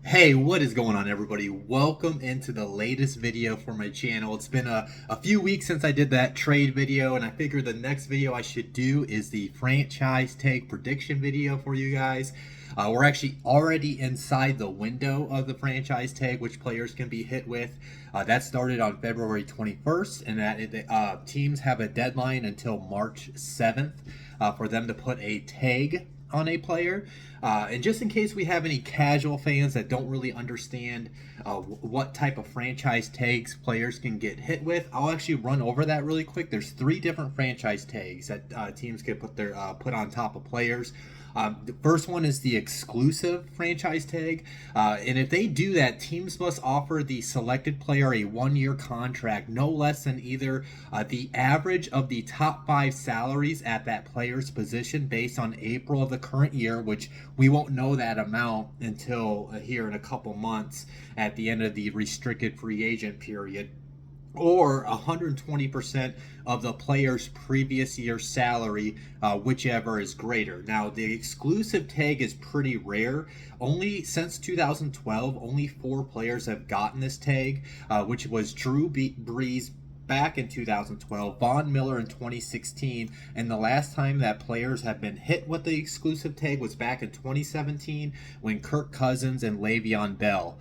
Hey, what is going on, everybody? Welcome into the latest video for my channel. It's been a few weeks since I did that trade video, and I figured the next video I should do is the franchise tag prediction video for you guys. We're actually already inside the window of the franchise tag, which players can be hit with. That started on February 21st, and that teams have a deadline until March 7th for them to put a tag on a player. And just in case we have any casual fans that don't really understand what type of franchise tags players can get hit with, I'll actually run over that really quick. There's three different franchise tags that teams can put on top of players. The first one is the exclusive franchise tag. And if they do that, teams must offer the selected player a 1-year contract, no less than either the average of the top 5 salaries at that player's position based on April of the current year, which we won't know that amount until here in a couple months at the end of the restricted free agent period, or 120% of the player's previous year's salary, whichever is greater. Now, the exclusive tag is pretty rare. Only since 2012, only 4 players have gotten this tag, which was Drew Brees back in 2012, Von Miller in 2016, and the last time that players have been hit with the exclusive tag was back in 2017 when Kirk Cousins and Le'Veon Bell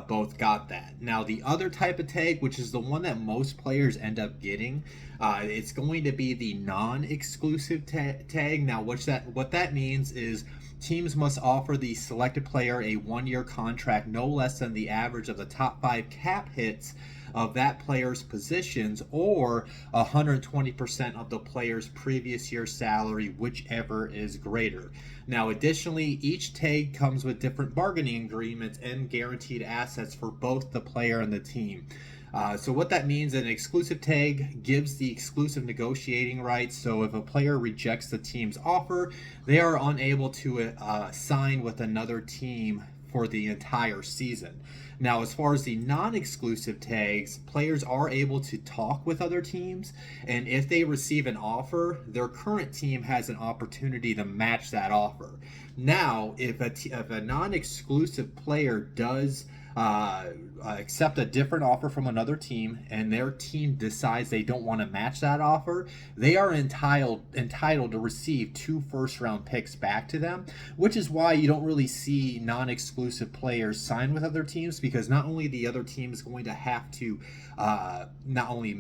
both got that. Now, the other type of tag, which is the one that most players end up getting, it's going to be the non-exclusive tag. Now, what that means is teams must offer the selected player a 1-year contract no less than the average of the top 5 cap hits of that player's positions, or 120% of the player's previous year's salary, whichever is greater. Now, additionally, each tag comes with different bargaining agreements and guaranteed assets for both the player and the team. So what that means, an exclusive tag gives the exclusive negotiating rights. So if a player rejects the team's offer, they are unable to sign with another team for the entire season. Now, as far as the non-exclusive tags, players are able to talk with other teams, and if they receive an offer, their current team has an opportunity to match that offer. Now, if a non-exclusive player does accept a different offer from another team and their team decides they don't want to match that offer, they are entitled to receive 2 first-round picks back to them, which is why you don't really see non-exclusive players sign with other teams, because not only the other team is going to have to not only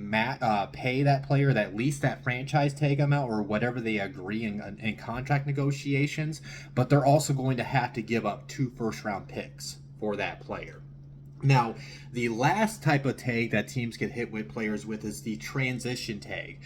pay that player at least that franchise tag amount or whatever they agree in contract negotiations, but they're also going to have to give up 2 first-round picks for that player. Now, the last type of tag that teams get hit with players with is the transition tag.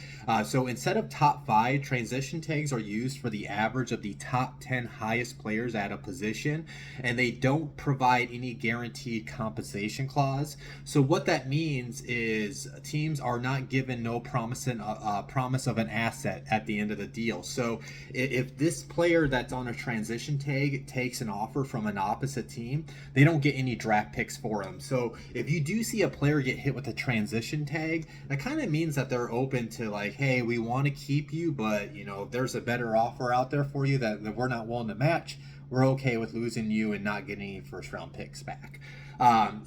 So instead of top 5, transition tags are used for the average of the top 10 highest players at a position, and they don't provide any guaranteed compensation clause. So what that means is teams are not given no promise of an asset at the end of the deal. So if this player that's on a transition tag takes an offer from an opposite team, they don't get any draft picks for them. So if you do see a player get hit with a transition tag, that kind of means that they're open to, like, hey, we want to keep you, but there's a better offer out there for you that we're not willing to match. We're okay with losing you and not getting any first round picks back.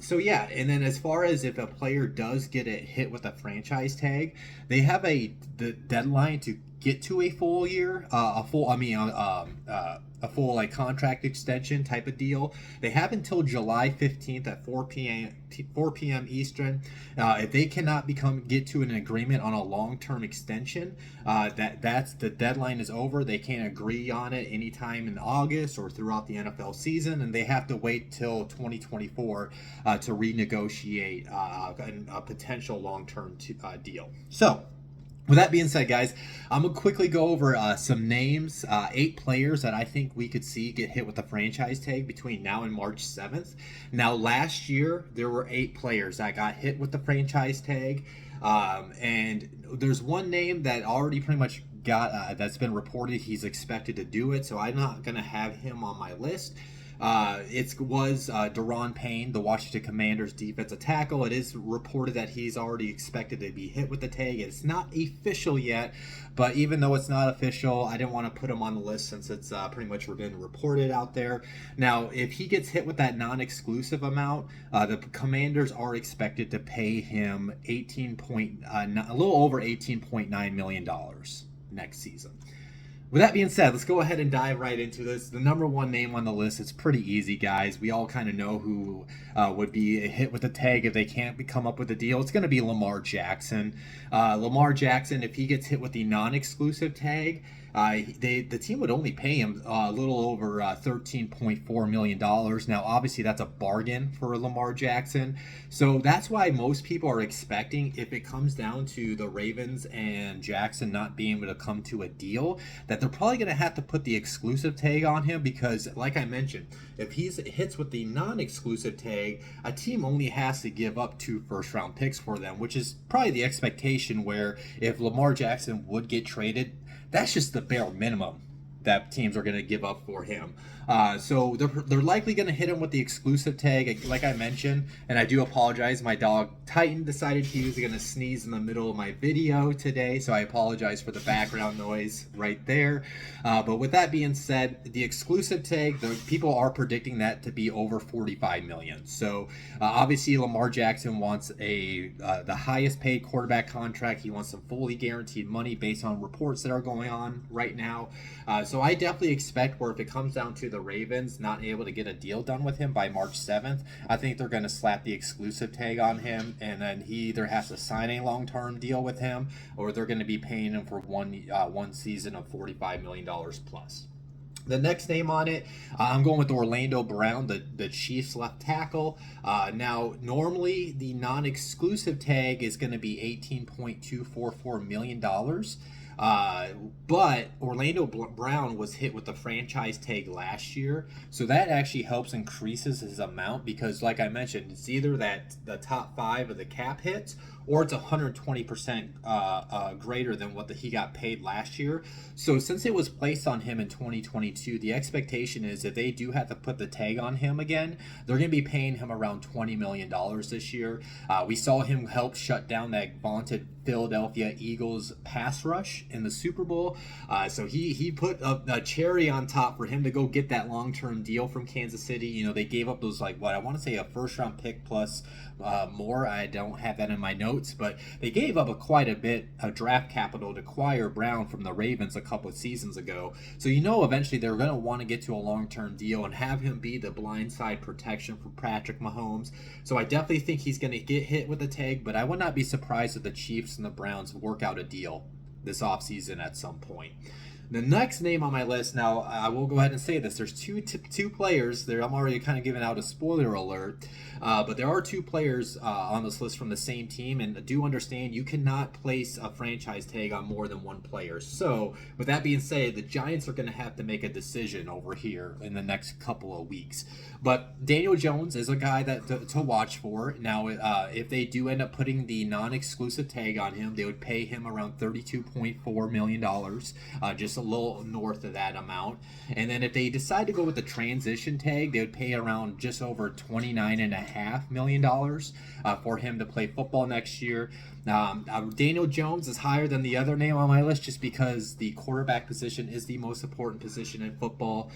So yeah, and then as far as if a player does get a hit with a franchise tag, they have the deadline to get to a full year, a full like contract extension type of deal. They have until July 15th at 4 p.m. Eastern. If they cannot get to an agreement on a long-term extension, that's the deadline is over. They can't agree on it anytime in August or throughout the NFL season, and they have to wait till 2024 to renegotiate a potential long-term deal. So, with that being said, guys, I'm going to quickly go over some names, 8 players that I think we could see get hit with the franchise tag between now and March 7th. Now, last year, there were 8 players that got hit with the franchise tag. And there's one name that already pretty much that's been reported he's expected to do it, so I'm not going to have him on my list. It was Daron Payne, the Washington Commanders defensive tackle. It is reported that he's already expected to be hit with the tag. It's not official yet, but even though it's not official, I didn't want to put him on the list since it's pretty much been reported out there. Now, if he gets hit with that non-exclusive amount, the Commanders are expected to pay him a little over $18.9 million next season. With that being said, let's go ahead and dive right into this. The number one name on the list, it's pretty easy, guys. We all kind of know who would be hit with the tag if they can't come up with a deal. It's going to be Lamar Jackson. Lamar Jackson, if he gets hit with the non-exclusive tag, the team would only pay him a little over $13.4 million. Now, obviously, that's a bargain for Lamar Jackson. So that's why most people are expecting, if it comes down to the Ravens and Jackson not being able to come to a deal, that they're probably going to have to put the exclusive tag on him because, like I mentioned, if he hits with the non-exclusive tag, a team only has to give up 2 first-round picks for them, which is probably the expectation where if Lamar Jackson would get traded, that's just the bare minimum that teams are going to give up for him. So they're likely going to hit him with the exclusive tag, like I mentioned. And I do apologize. My dog Titan decided he was going to sneeze in the middle of my video today, so I apologize for the background noise right there. But with that being said, the exclusive tag, the people are predicting that to be over $45 million. So obviously Lamar Jackson wants the highest paid quarterback contract. He wants some fully guaranteed money based on reports that are going on right now. So I definitely expect where if it comes down to the Ravens not able to get a deal done with him by March 7th, I think they're going to slap the exclusive tag on him, and then he either has to sign a long-term deal with him, or they're going to be paying him for one season of $45 million plus. The next name on it, I'm going with Orlando Brown, the Chiefs left tackle. Now, normally the non-exclusive tag is going to be $18.244 million. But Orlando Brown was hit with the franchise tag last year, so that actually helps increases his amount because, like I mentioned, it's either that the top 5 of the cap hits or it's 120% greater than what he got paid last year. So since it was placed on him in 2022, the expectation is if they do have to put the tag on him again, they're going to be paying him around $20 million this year. We saw him help shut down that vaunted Philadelphia Eagles pass rush in the Super Bowl. So he put a cherry on top for him to go get that long-term deal from Kansas City. You know, they gave up those, like, what I want to say a first-round pick plus more. I don't have that in my notes, but they gave up quite a bit of draft capital to acquire Brown from the Ravens a couple of seasons ago. So you know eventually they're going to want to get to a long-term deal and have him be the blindside protection for Patrick Mahomes. So I definitely think he's going to get hit with a tag, but I would not be surprised if the Chiefs and the Browns work out a deal this offseason at some point. The next name on my list, now I will go ahead and say this, there's two players there. I'm already kind of giving out a spoiler alert, but there are 2 players on this list from the same team, and do understand you cannot place a franchise tag on more than 1 player. So with that being said, the Giants are going to have to make a decision over here in the next couple of weeks. But Daniel Jones is a guy that to watch for. Now, if they do end up putting the non-exclusive tag on him, they would pay him around $32.4 million, just a little north of that amount. And then if they decide to go with the transition tag, they would pay around just over $29.5 million for him to play football next year. Daniel Jones is higher than the other name on my list just because the quarterback position is the most important position in football.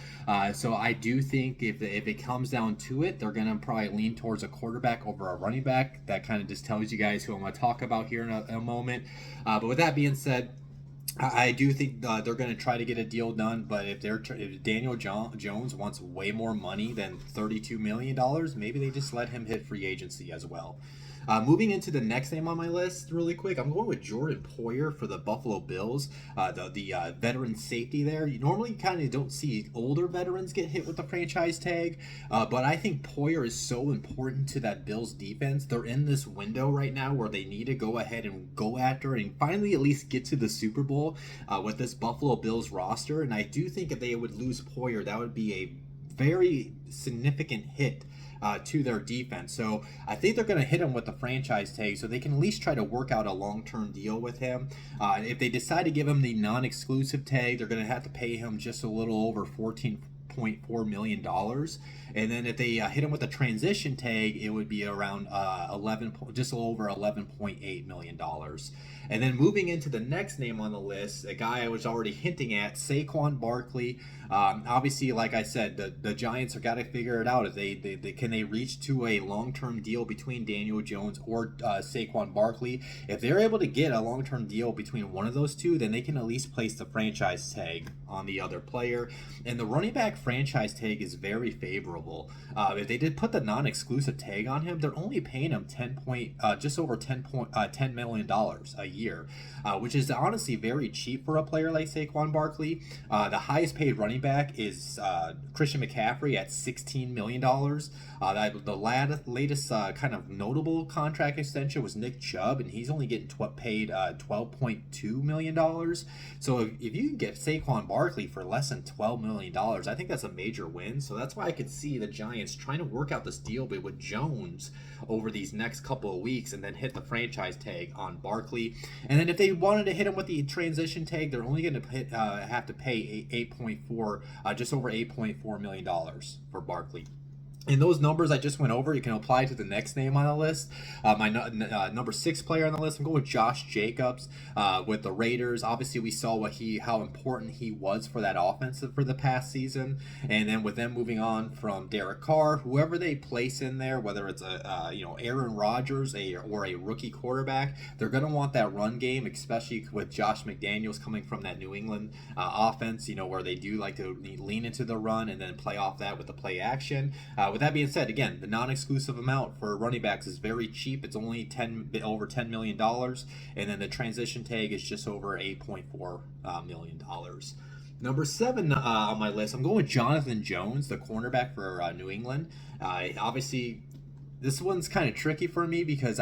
So I do think if it comes down to it, they're going to probably lean towards a quarterback over a running back. That kind of just tells you guys who I'm going to talk about here in a moment. But with that being said, I do think they're going to try to get a deal done, but if Daniel Jones wants way more money than $32 million, maybe they just let him hit free agency as well. Moving into the next name on my list really quick, I'm going with Jordan Poyer for the Buffalo Bills, the veteran safety there. You normally kind of don't see older veterans get hit with the franchise tag, but I think Poyer is so important to that Bills defense. They're in this window right now where they need to go ahead and go after and finally at least get to the Super Bowl with this Buffalo Bills roster, and I do think if they would lose Poyer, that would be a very significant hit to their defense. So I think they're going to hit him with the franchise tag so they can at least try to work out a long-term deal with him. If they decide to give him the non-exclusive tag, they're going to have to pay him just a little over $8.4 million. And then if they hit him with a transition tag, it would be around just a little over $11.8 million. And then moving into the next name on the list, a guy I was already hinting at, Saquon Barkley. Obviously, like I said, the Giants have got to figure it out. If they can they reach to a long-term deal between Daniel Jones or Saquon Barkley. If they're able to get a long-term deal between one of those two, then they can at least place the franchise tag on the other player. And the running back franchise tag is very favorable. If they did put the non-exclusive tag on him, they're only paying him just over $10 million a year, which is honestly very cheap for a player like Saquon Barkley. The highest paid running back is Christian McCaffrey at $16 million. The latest kind of notable contract extension was Nick Chubb, and he's only getting paid $12.2 million. So if you can get Saquon Barkley for less than $12 million, I think that's a major win. So that's why I could see the Giants trying to work out this deal with Jones over these next couple of weeks and then hit the franchise tag on Barkley. And then if they wanted to hit him with the transition tag, they're only going to have to pay just over $8.4 million for Barkley. And those numbers I just went over, you can apply to the next name on the list. My number 6 player on the list, I'm going with Josh Jacobs with the Raiders. Obviously, we saw how important he was for that offense for the past season. And then with them moving on from Derek Carr, whoever they place in there, whether it's Aaron Rodgers or a rookie quarterback, they're going to want that run game, especially with Josh McDaniels coming from that New England offense, where they do like to lean into the run and then play off that with the play action. With that being said, again, the non-exclusive amount for running backs is very cheap. It's only over $10 million, and then the transition tag is just over $8.4 million. Number 7 on my list, I'm going with Jonathan Jones, the cornerback for New England. Obviously, this one's kind of tricky for me because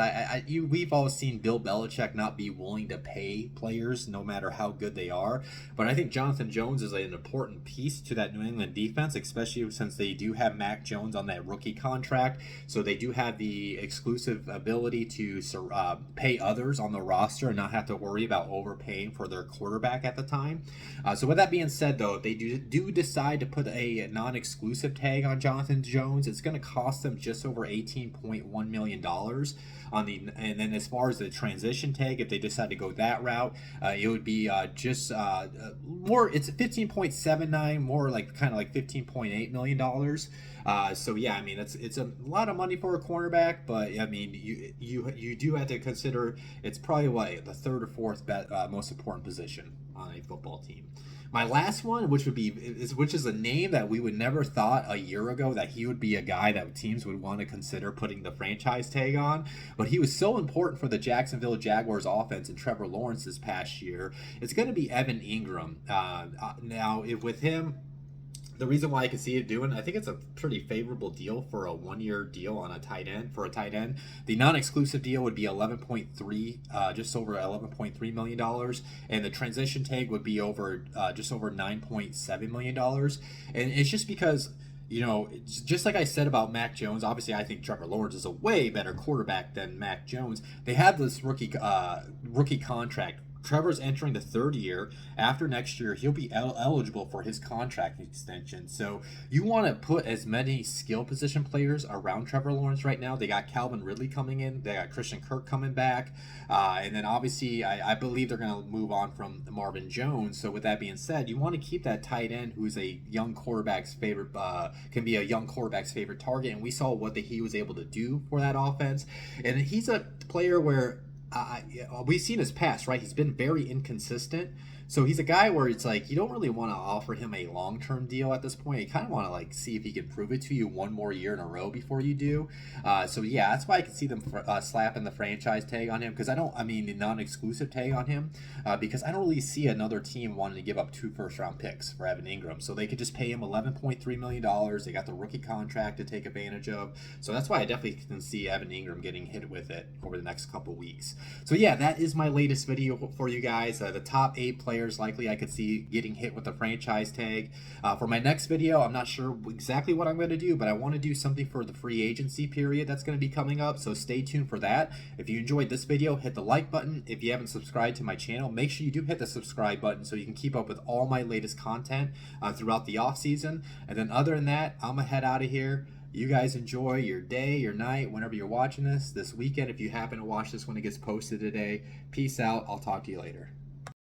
we've all seen Bill Belichick not be willing to pay players no matter how good they are. But I think Jonathan Jones is an important piece to that New England defense, especially since they do have Mac Jones on that rookie contract. So they do have the exclusive ability to pay others on the roster and not have to worry about overpaying for their quarterback at the time. So with that being said, though, if they do decide to put a non-exclusive tag on Jonathan Jones, it's going to cost them just over $18.1 million and then as far as the transition tag, if they decide to go that route, it would be more. It's 15.79, more like kind of like $15.8 million. So yeah, I mean it's a lot of money for a cornerback, but I mean you do have to consider it's probably the third or fourth most important position on a football team. My last one, which is a name that we would never thought a year ago that he would be a guy that teams would want to consider putting the franchise tag on, but he was so important for the Jacksonville Jaguars offense and Trevor Lawrence this past year. It's going to be Evan Ingram. With him, the reason why I can see it doing, I think it's a pretty favorable deal for a 1-year deal on a tight end. For a tight end, the non-exclusive deal would be just over $11.3 million, and the transition tag would be just over $9.7 million. And it's just because, just like I said about Mac Jones, obviously I think Trevor Lawrence is a way better quarterback than Mac Jones. They have this rookie contract. Trevor's entering the 3rd year. After next year, he'll be eligible for his contract extension. So you want to put as many skill position players around Trevor Lawrence right now. They got Calvin Ridley coming in. They got Christian Kirk coming back. And then obviously I believe they're going to move on from Marvin Jones. So with that being said, you want to keep that tight end who's a young quarterback's favorite, can be a young quarterback's favorite target. And we saw what he was able to do for that offense. And he's a player where we've seen his past, right? He's been very inconsistent. So he's a guy where it's like you don't really want to offer him a long-term deal at this point. You kind of want to see if he can prove it to you one more year in a row before you do. So yeah, that's why I can see them slapping the franchise tag on him, because the non-exclusive tag on him, because I don't really see another team wanting to give up 2 first-round picks for Evan Ingram. So they could just pay him $11.3 million. They got the rookie contract to take advantage of. So that's why I definitely can see Evan Ingram getting hit with it over the next couple weeks. So yeah, that is my latest video for you guys. The top 8 players players likely I could see getting hit with the franchise tag. For my next video, I'm not sure exactly what I'm going to do, but I want to do something for the free agency period that's going to be coming up, so stay tuned for that. If you enjoyed this video, hit the like button. If you haven't subscribed to my channel, make sure you do hit the subscribe button so you can keep up with all my latest content throughout the off season. And then other than that, I'm gonna head out of here. You guys enjoy your day, your night, whenever you're watching this weekend, if you happen to watch this when it gets posted today. Peace out. I'll talk to you later.